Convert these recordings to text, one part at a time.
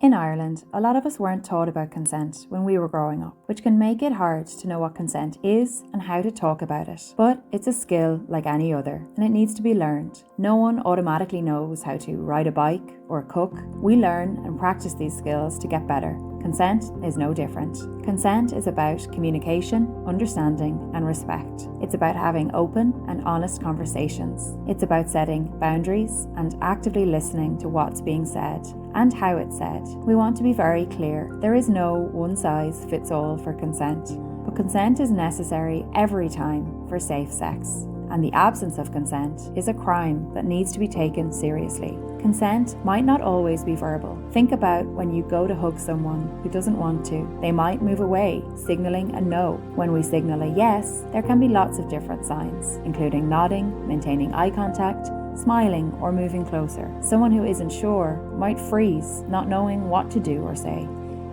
In Ireland, a lot of us weren't taught about consent when we were growing up, which can make it hard to know what consent is and how to talk about it. But it's a skill like any other, and it needs to be learned. No one automatically knows how to ride a bike or cook. We learn and practice these skills to get better. Consent is no different. Consent is about communication, understanding, and respect. It's about having open and honest conversations. It's about setting boundaries and actively listening to what's being said and how it's said. We want to be very clear. There is no one-size-fits-all for consent, but consent is necessary every time for safe sex. And the absence of consent is a crime that needs to be taken seriously. Consent might not always be verbal. Think about when you go to hug someone who doesn't want to. They might move away, signaling a no. When we signal a yes, there can be lots of different signs, including nodding, maintaining eye contact, smiling, or moving closer. Someone who isn't sure might freeze, not knowing what to do or say.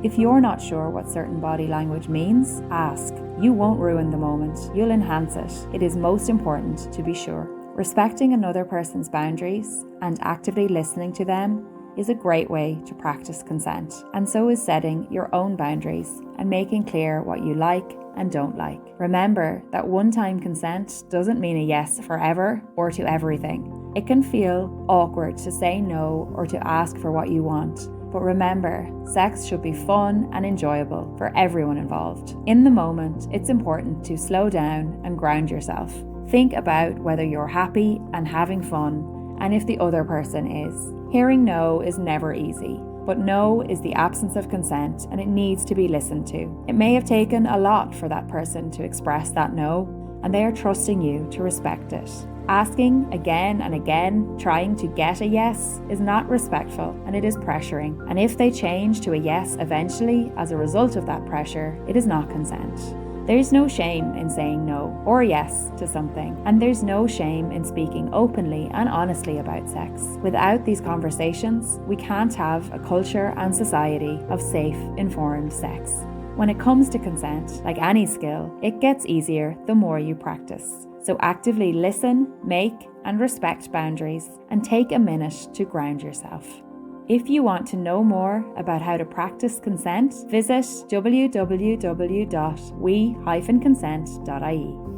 If you're not sure what certain body language means, ask. You won't ruin the moment, you'll enhance it. It is most important to be sure. Respecting another person's boundaries and actively listening to them is a great way to practice consent, and so is setting your own boundaries and making clear what you like and don't like. Remember that one-time consent doesn't mean a yes forever or to everything. It can feel awkward to say no or to ask for what you want. But remember, sex should be fun and enjoyable for everyone involved. In the moment, it's important to slow down and ground yourself. Think about whether you're happy and having fun, and if the other person is. Hearing no is never easy, but no is the absence of consent, and it needs to be listened to. It may have taken a lot for that person to express that no, and they are trusting you to respect it. Asking again and again, trying to get a yes, is not respectful, and it is pressuring. And if they change to a yes eventually as a result of that pressure, it is not consent. There's no shame in saying no or yes to something, and there's no shame in speaking openly and honestly about sex. Without these conversations, we can't have a culture and society of safe, informed sex. When it comes to consent, like any skill, it gets easier the more you practice. So actively listen, make, and respect boundaries, and take a minute to ground yourself. If you want to know more about how to practice consent, visit www.we-consent.ie.